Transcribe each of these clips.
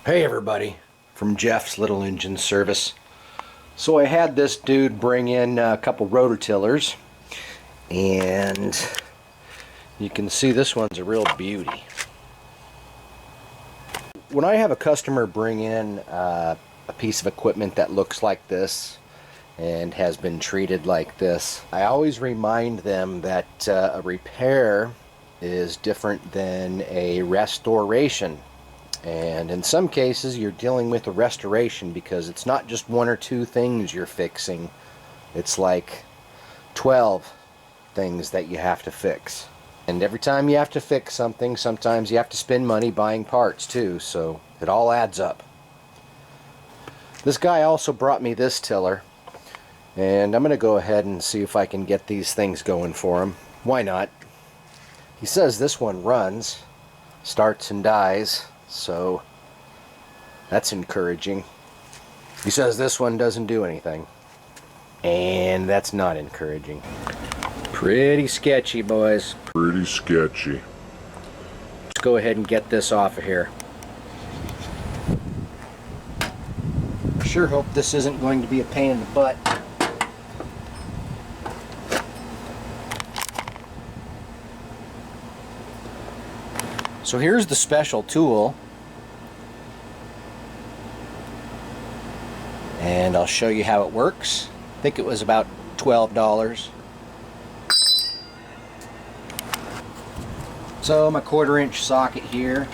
Hey everybody, from Jeff's Little Engine Service. So I had this dude bring in a couple rototillers, and you can see this one's a real beauty. When I have a customer bring in a piece of equipment that looks like this and has been treated like this, I always remind them that a repair is different than a restoration. And in some cases you're dealing with a restoration because it's not just one or two things you're fixing. It's like 12 things that you have to fix. And every time you have to fix something, sometimes you have to spend money buying parts too, so it all adds up. This guy also brought me this tiller, and I'm going to go ahead and see if I can get these things going for him. Why not? He says this one runs, starts and dies. So that's encouraging. He says this one doesn't do anything, and that's not encouraging. Pretty sketchy, boys. Pretty sketchy. Let's go ahead and get this off of here. I sure hope this isn't going to be a pain in the butt. So here's the special tool, and I'll show you how it works. I think it was about $12. So my 1/4-inch socket here.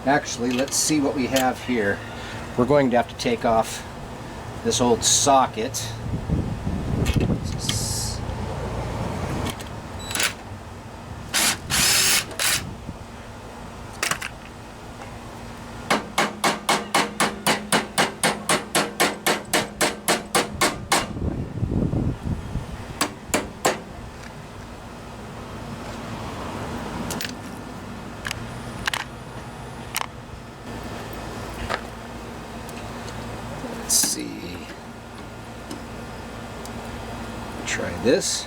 Actually, let's see what we have here. We're going to have to take off this old socket. Let's see. Try this.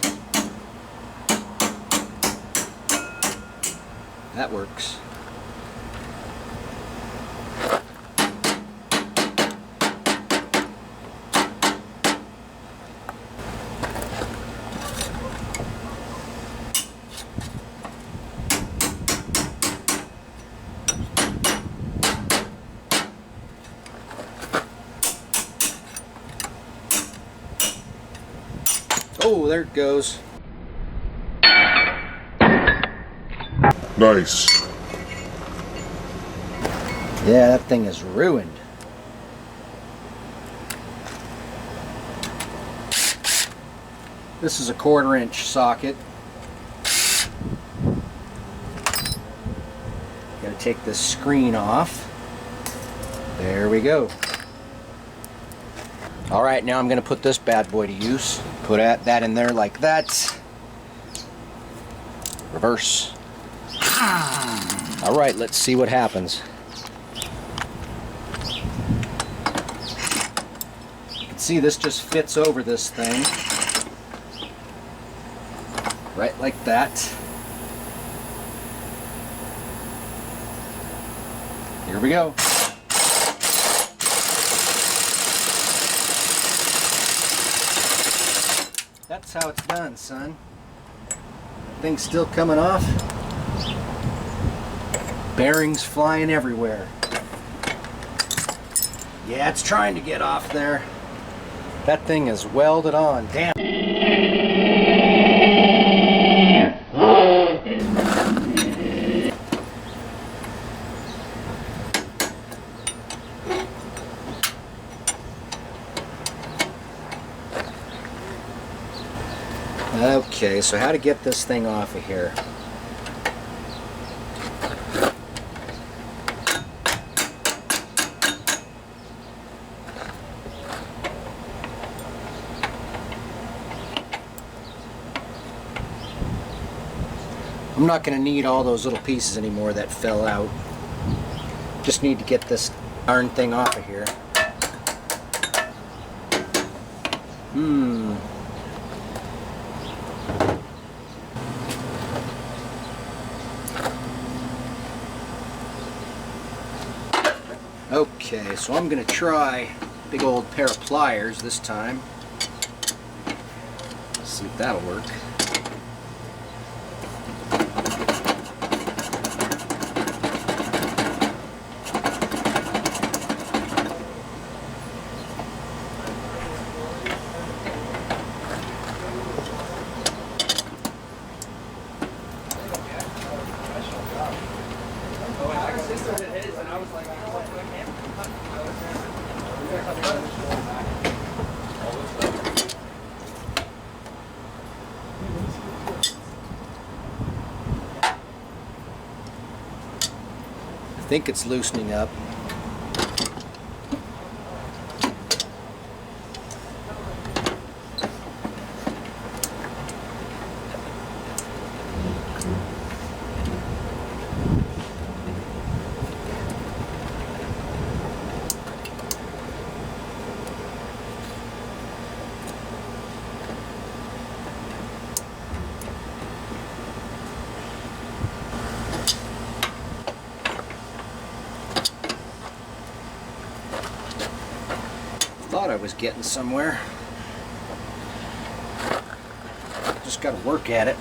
That works. Oh, there it goes. Nice. Yeah, that thing is ruined. This is a 1/4-inch socket. Gotta take this screen off. There we go. Alright, now I'm going to put this bad boy to use. Put that in there like that. Reverse. Alright, let's see what happens. You can see this just fits over this thing. Right like that. Here we go. That's how it's done, son. Thing's still coming off. Bearings flying everywhere. Yeah, it's trying to get off there. That thing is welded on. Damn. Okay, so how to get this thing off of here? I'm not going to need all those little pieces anymore that fell out. Just need to get this darn thing off of here. Okay, so I'm going to try a big old pair of pliers this time. See if that'll work. I think it's loosening up. Thought I was getting somewhere. Just got to work at it.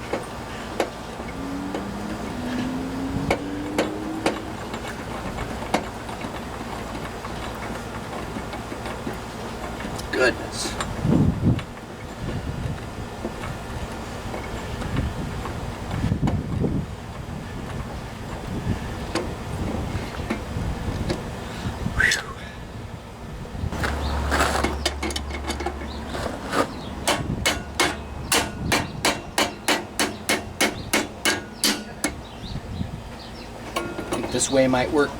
Goodness. This way might work.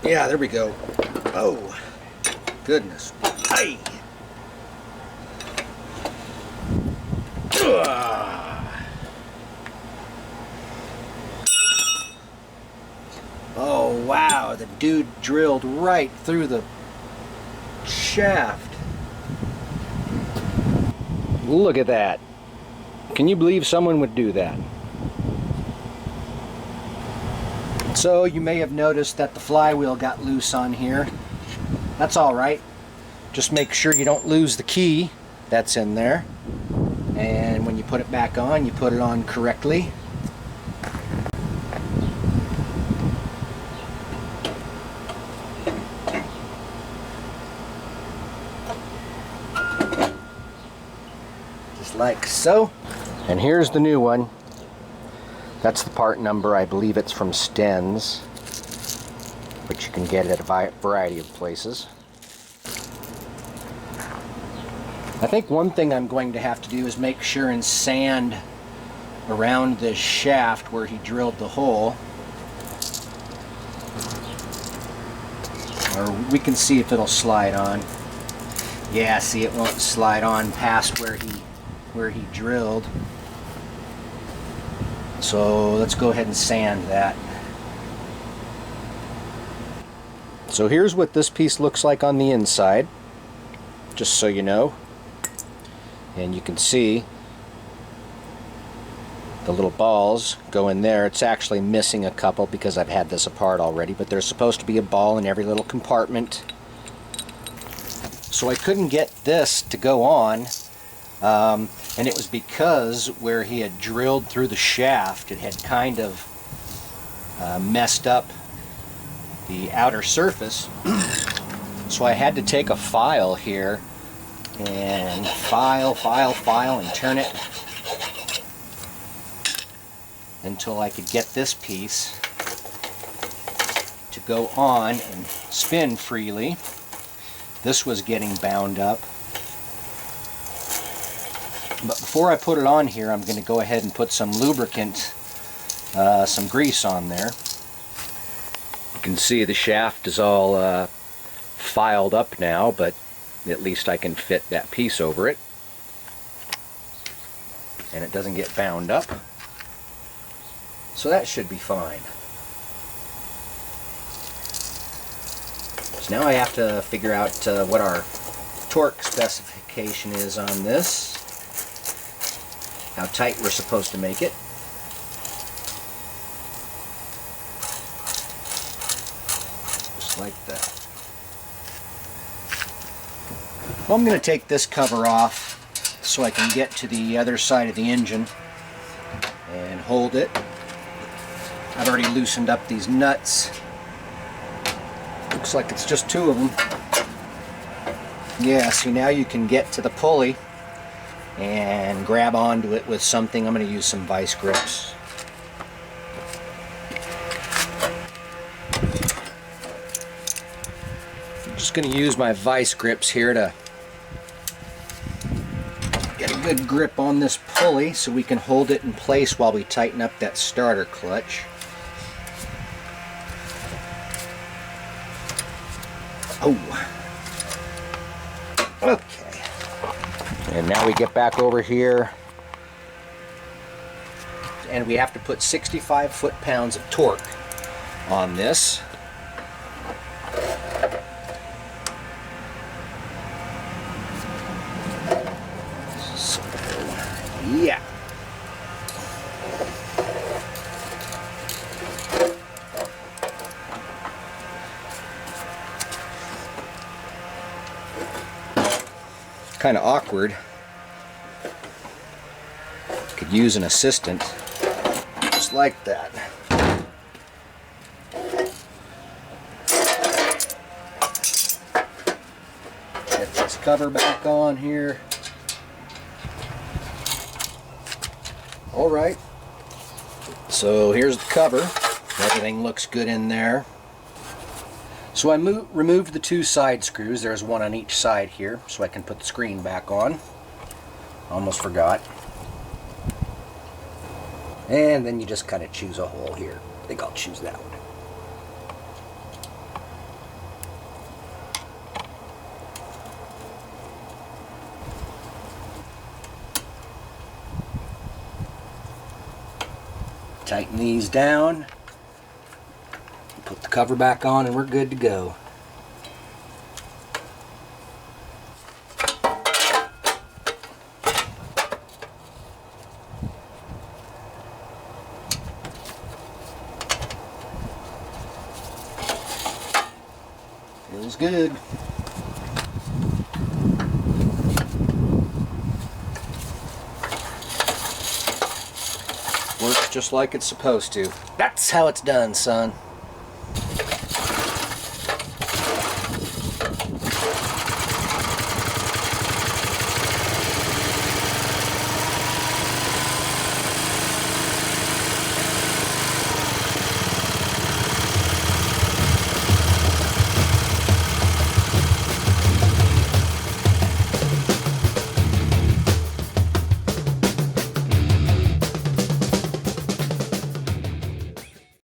Yeah, there we go. Oh, goodness. Hey. Oh, wow. The dude drilled right through the shaft. Look at that. Can you believe someone would do that? So you may have noticed that the flywheel got loose on here. That's all right. Just make sure you don't lose the key that's in there. And when you put it back on, you put it on correctly. Just like so. And here's the new one. That's the part number. I believe it's from Sten's, but you can get it at a variety of places. I think one thing I'm going to have to do is make sure and sand around this shaft where he drilled the hole. Or we can see if it'll slide on. Yeah, see, it won't slide on past where he drilled. So let's go ahead and sand that. So here's what this piece looks like on the inside, just so you know. And you can see the little balls go in there. It's actually missing a couple because I've had this apart already, but there's supposed to be a ball in every little compartment. So I couldn't get this to go on. And it was because where he had drilled through the shaft, it had kind of messed up the outer surface. So I had to take a file here and file, and turn it until I could get this piece to go on and spin freely. This was getting bound up. But before I put it on here, I'm going to go ahead and put some lubricant, some grease on there. You can see the shaft is all filed up now, but at least I can fit that piece over it. And it doesn't get bound up. So that should be fine. So now I have to figure out what our torque specification is on this. How tight we're supposed to make it. Just like that. Well, I'm going to take this cover off so I can get to the other side of the engine and hold it. I've already loosened up these nuts. Looks like it's just 2 of them. Yeah, see, now you can get to the pulley and grab onto it with something. I'm going to use some vice grips. I'm just going to use my vice grips here to get a good grip on this pulley so we can hold it in place while we tighten up that starter clutch. Oh. Okay. And now we get back over here and we have to put 65 foot-pounds of torque on this. So, yeah. Kind of awkward. Could use an assistant, just like that. Get this cover back on here. All right. So here's the cover. Everything looks good in there. So I removed the 2 side screws. There's one on each side here, so I can put the screen back on. Almost forgot. And then you just kind of choose a hole here. I think I'll choose that one. Tighten these down. Put the cover back on and we're good to go. Feels good. Works just like it's supposed to. That's how it's done, son.